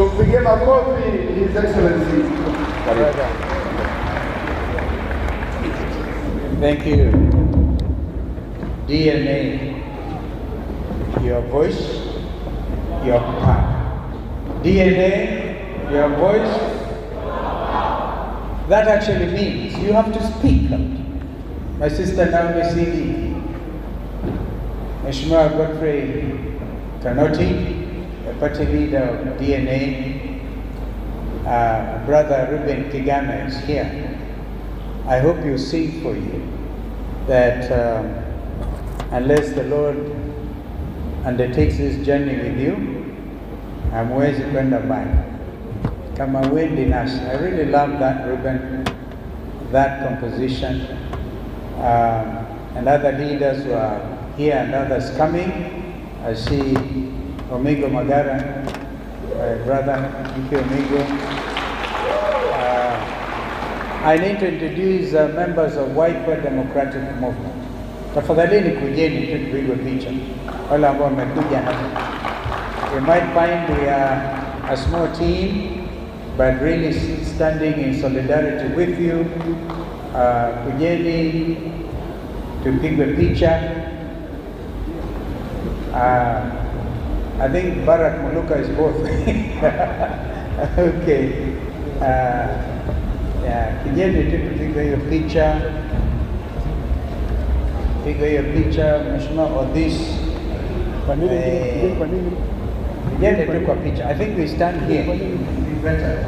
Tumpigie makofi His Excellency. Thank you. DNA, your voice, your power. DNA, your voice. That actually means you have to speak out. My sister Naomi Sidi, Mheshimiwa Godfrey Kanoti, the party leader of DNA, Brother Ruben Kigame is here. I hope you sing for you that unless the Lord undertakes this journey with you, hamwezi kwenda mbali. Kama wendi nasi. I really love that, Ruben, that composition. And other leaders who are here and others coming. I see Omigo Magara, my brother, Ike Omigo. I need to introduce members of Wiper Democratic Movement. Tafadhalini kujeni tu tupigwe picha. Wale ambao wamekuja hapa. You might find we are a small team, but really standing in solidarity with you. Kujeni tupigwe picha. I think Barack Muluka is both. Okay. Kijeni tu tupigwe hiyo picha. Piga hiyo picha, Mheshimiwa Odis. Kijeni tu kwa picha. I think we stand here. It'd be better.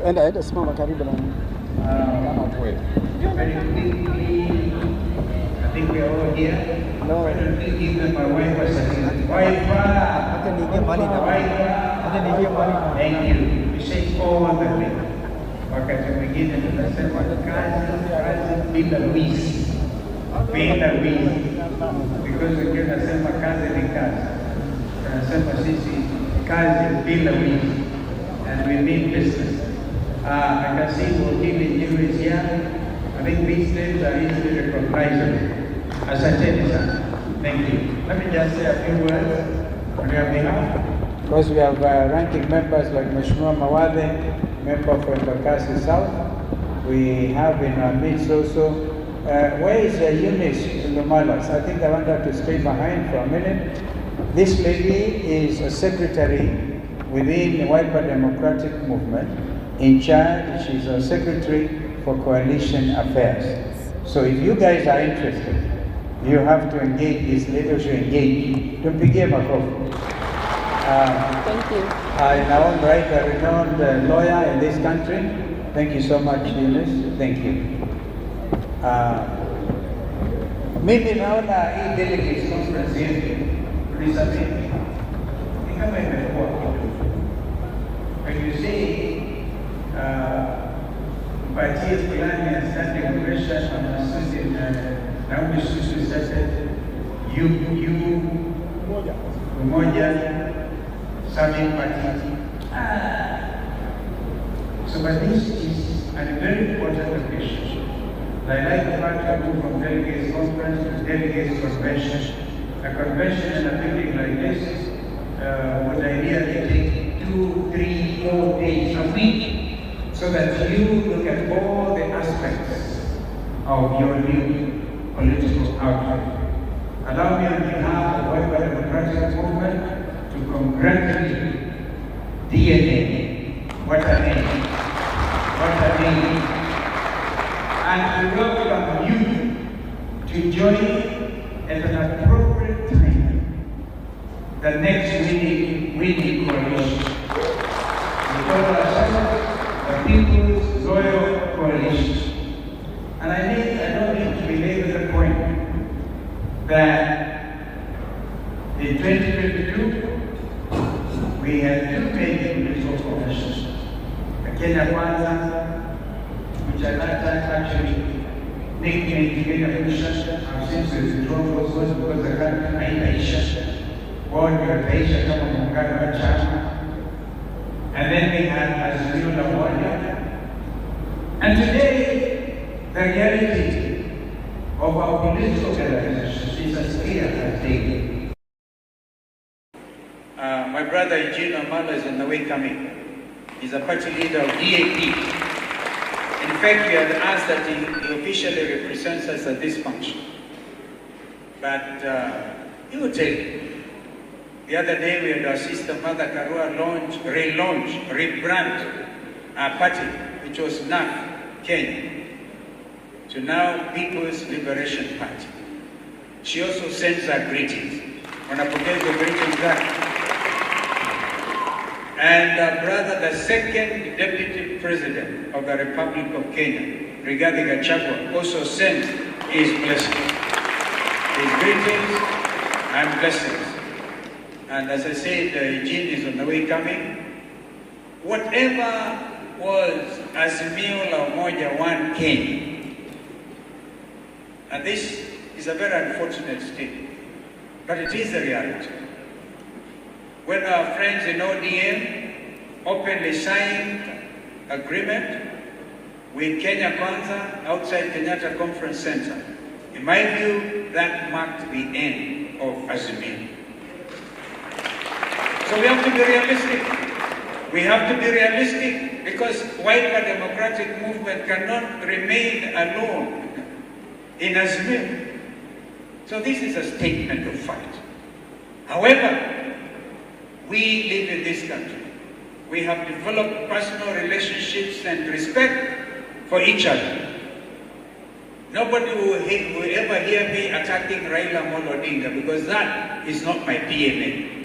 Enda simama karibu na kama kweli. Very quickly, I think we are all here. No. Why don't we give them my wife as a Thank you. We say all the way. Wakati mwingine tunasema kazi bila wizi. Bila wizi. Because wengine nasema kazi ni kazi. Tunasema sisi kazi bila wizi. And we mean business. I can see Wakili Jiru is here. I think these names are easily recognizable. Asanteni sana. Thank you. Let me just say a few words on your behalf. Because we have ranking members like Mheshimiwa Mawade, member for Embakasi South. We have in our midst also, where is Eunice Lumalas? I think I want her to stay behind for a minute. This lady is a secretary within the Wiper Democratic Movement. In charge, she's a secretary for coalition affairs. So if you guys are interested, you have to engage this lady, or should engage. Tumpigie makofi. Thank you. In our own right, a renowned lawyer in this country. Thank you so much, Eunice. Thank you. Mimi naona hii delegates conference yetu tulisamini ni kama imekuwa kitu. When you say mpatie fulani ya standing ovation on associate Naomi Susu said you umoja Sami Party. So but this is a very important occasion. I like the fact that we move from delegates conference to delegates convention. A convention and a building like this would ideally take 2, 3, 4 days a week, so that you look at all the aspects of your new political outlook. Allow me on behalf of the Wiper Democratic Movement to congratulate DNA. What a name. What a name. And to welcome you to join at an appropriate time the next winning coalition. We call ourselves the People's Loyal Coalition. And I don't need to belabor the point that in 2022 we had 2 major political coalitions. The Kenya Kwanza, which at that time actually nicknamed Kenya Coalition, I've since withdrawn those words because the country Aisha, born your Aisha kama muungano wa chama. and then we had Azimio Warrior. And today, the reality of our political organizations is as clear as day. My brother Eugene Amala is on the way coming. He's a party leader of DAP. In fact, we had asked that he officially represents us at this function. But he will tell you. The other day we had our sister Mother Karua rebrand our party, which was NAF, Kenya, to now People's Liberation Party. She also sends her greetings. Wanapokea the greetings back. And our brother, the second Deputy President of the Republic of Kenya, Rigathi Gachagua, also sends his blessings. His greetings and blessings. And as I said, Eugene is on the way coming. Whatever was Azimio la Umoja One Kenya, and this is a very unfortunate state, but it is the reality. When our friends in ODM openly signed agreement with Kenya Kwanza outside Kenyatta Conference Center, in my view, that marked the end of Azimio. So we have to be realistic. We have to be realistic because wider democratic movement cannot remain alone in Azimio. So this is a statement of fact. However, we live in this country. We have developed personal relationships and respect for each other. Nobody will ever hear me attacking Raila Amolo Odinga because that is not my DNA.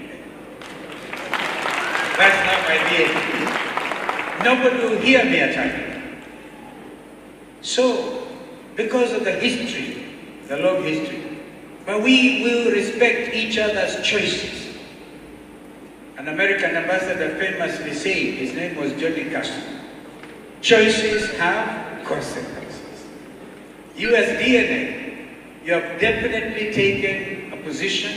That's not my DNA. Nobody will hear me attacking. So, because of the history, the long history, but we will respect each other's choices. An American ambassador famously said, his name was Johnny Castro, choices have consequences. You as DNA, you have definitely taken a position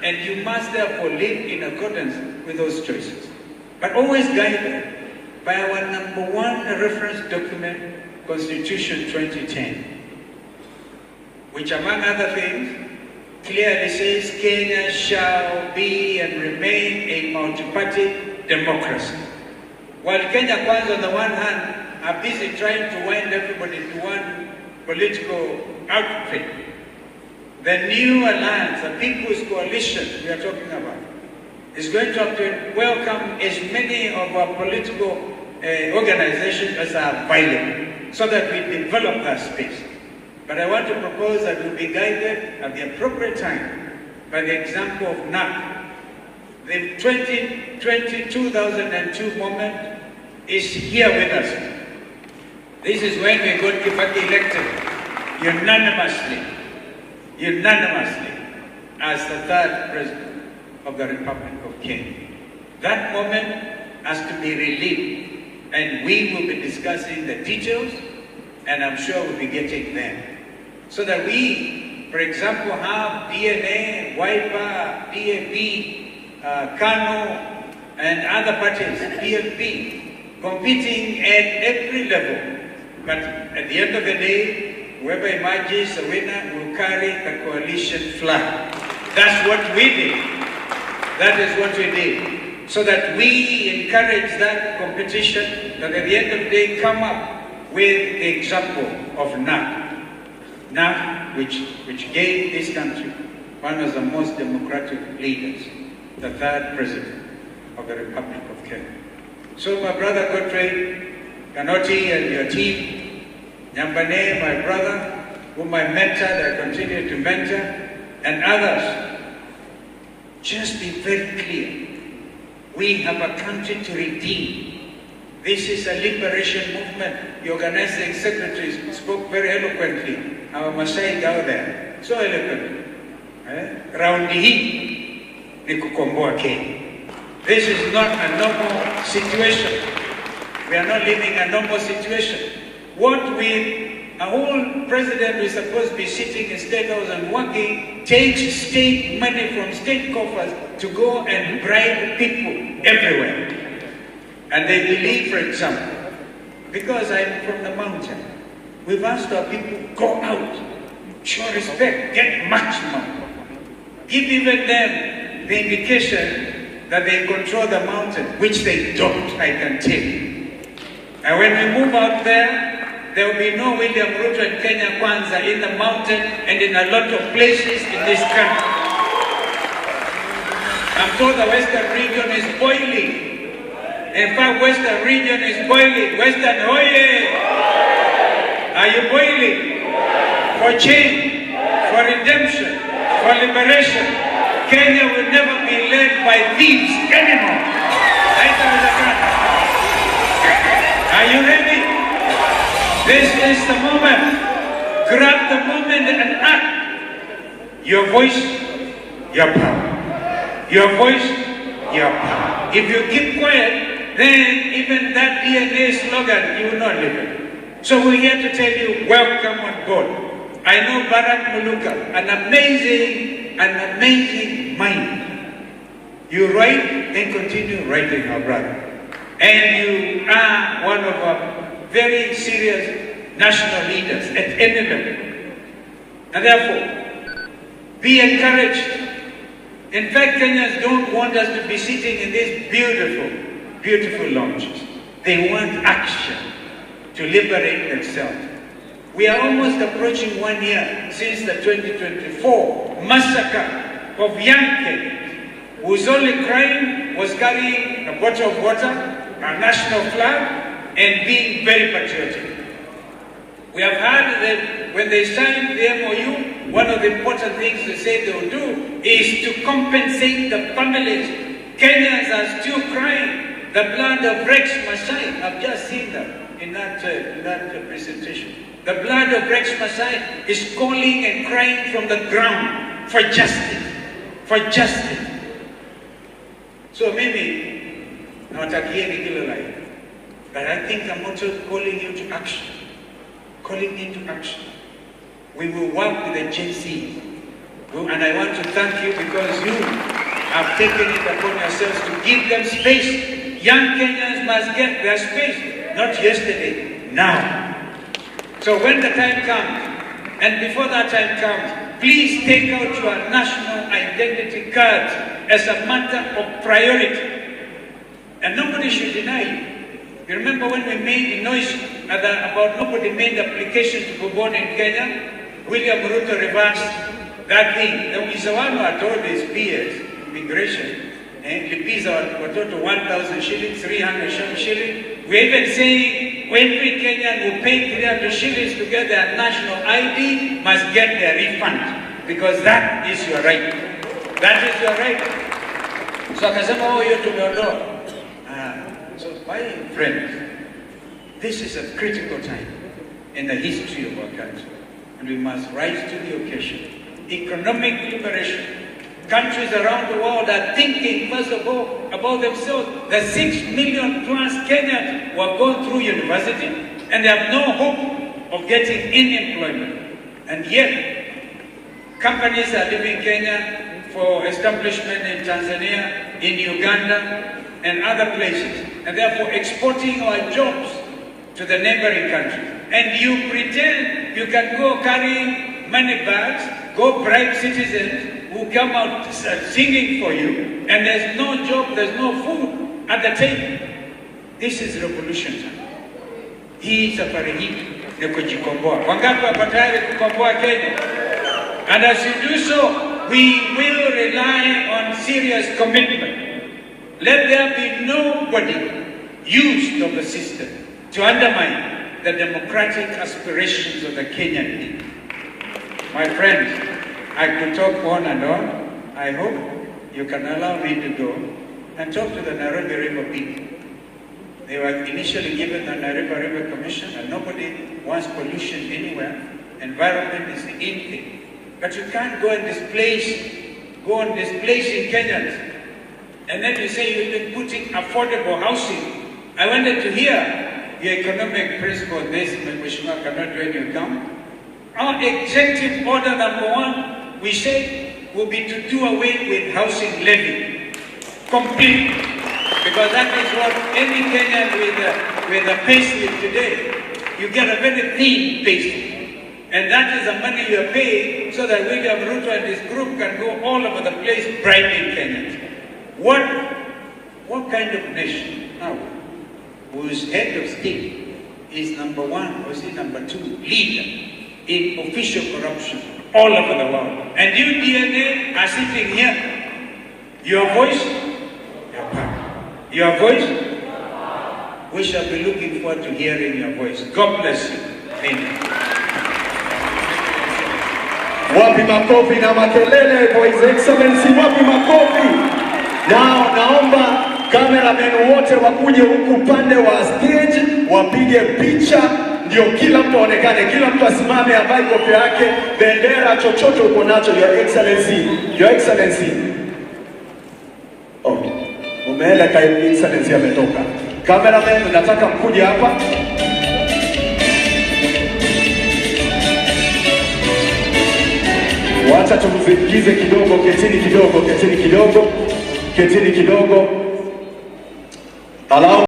and you must therefore live in accordance with those choices. But always guided by our #1 reference document, Constitution 2010, which among other things, clearly says Kenya shall be and remain a multi-party democracy. While Kenya Kwanza on the one hand are busy trying to wind everybody to one political outfit, the new alliance, the People's Coalition we are talking about, is going to have to welcome as many of our political organizations as are available so that we develop that space. But I want to propose that we'll be guided at the appropriate time by the example of NAC. The 2002 moment is here with us. This is when we got Kibaki elected unanimously as the third president of the Republic of Kenya. That moment has to be relived, and we will be discussing the details, and I'm sure we'll be getting there. So that we, for example, have DNA, WIPA, DAP, KANU, and other parties, PLP, competing at every level. But at the end of the day, whoever emerges a winner will carry the coalition flag. That's what we did. That is what we did. So that we encourage that competition, that at the end of the day come up with the example of NAC. NAC, which gave this country one of the most democratic leaders, the third president of the Republic of Kenya. So my brother Godfrey Kanoti and your team, Nyambane, my brother, whom I mentored, I continue to mentor, and others, just be very clear. We have a country to redeem. This is a liberation movement. The organizing secretaries spoke very eloquently. Our Masai down there, so eloquently. Raundi hii ni kukomboa Kenya. This is not a normal situation. We are not living a normal situation. What with a whole president who is supposed to be sitting in State House and working, takes state money from state coffers to go and bribe people everywhere. And they believe, for example, because I'm from the mountain, we've asked our people, go out, show respect, get maximum. Give even them the indication that they control the mountain, which they don't, I can tell you. And when we move out there, there will be no William Ruto and Kenya Kwanza in the mountain and in a lot of places in this country. I'm told the Western region is boiling. In fact, Western region is boiling. Western, oye! Are you boiling? For change, for redemption, for liberation. Kenya will never be led by thieves anymore. Are you ready? This is the moment. Grab the moment and act. Your voice, your power. Your voice, your power. If you keep quiet, then even that DNA slogan, you will not live it. So we're here to tell you, welcome on board. I know Barack Muluka, an amazing mind. You write and continue writing, our brother. And you are one of our very serious national leaders at any level. And therefore, be encouraged. In fact, Kenyans don't want us to be sitting in these beautiful, beautiful lounges. They want action to liberate themselves. We are almost approaching 1 year since the 2024 massacre of young Kenyans, whose only crime was carrying a bottle of water, a national flag, and being very patriotic. We have heard that when they signed the MOU, one of the important things they say they will do is to compensate the families. Kenyans are still crying the blood of Rex Masai. I've just seen that in that presentation. The blood of Rex Masai is calling and crying from the ground for justice, for justice. So maybe, not again, but I think I'm also calling you to action. Calling into action. We will work with the Gen Z. And I want to thank you because you have taken it upon yourselves to give them space. Young Kenyans must get their space, not yesterday, now. So when the time comes, and before that time comes, please take out your national identity cards as a matter of priority. And nobody should deny you. You remember when we made the noise about nobody made the application to be born in Kenya? William Ruto reversed that thing. There was one who had told his peers, immigration, and the fees were total 1,000 shillings, 300 shillings. We're even saying every Kenyan who paid 300 shillings to get their national ID must get their refund, because that is your right. That is your right. So akasema, oh, hiyo tumeondoa. So my friends, this is a critical time in the history of our country, and we must rise to the occasion. Economic liberation. Countries around the world are thinking, first of all, about themselves. The 6 million plus Kenyans who have gone through university and they have no hope of getting any employment. And yet, companies are leaving Kenya for establishment in Tanzania, in Uganda, and other places, and therefore exporting our jobs to the neighboring countries. And you pretend you can go carrying money bags, go bribe citizens who come out singing for you, and there's no job, there's no food at the table. This is revolution time. Hii safari hii ni kujikomboa. Wangapi wako tayari kukomboa Kenya? And as you do so, we will rely on serious commitment. Let there be nobody used of the system to undermine the democratic aspirations of the Kenyan people. My friends, I could talk on and on. I hope you can allow me to go and talk to the Nairobi River people. They were initially given the Nairobi River Commission, and nobody wants pollution anywhere. Environment is the in thing. But you can't go and displacing Kenyans. And then you say you've been putting affordable housing. I wanted to hear your economic principle on this, but Mheshimiwa cannot join you come. Our executive order number 1, we said, will be to do away with housing levy. Completely. Because that is what any Kenyan with a payslip today, you get a very thin payslip. And that is the money you are paying so that William Ruto and his group can go all over the place bribing Kenyans. What kind of nation now, whose head of state is number one, or is he number two, leader in official corruption all over the world? And you, DNA, are sitting here. Your voice, your power. Your voice, we shall be looking forward to hearing your voice. God bless you. Amen. Wapi makofi na makelele for His Excellency, wapi makofi. Now naomba cameramen wote wakuje huku upande wa stage wapige picha, ndio kila mtu aonekane, kila mtu asimame avae kofia yake, bendera, chochote uko nacho. Your Excellency, Your Excellency. Oh, umeenda kwa Excellency ametoka. Cameraman nataka mkuje hapa. Wacha tumsikize kidogo, ketini kidogo, ketini kidogo, ketini kidogo. Allow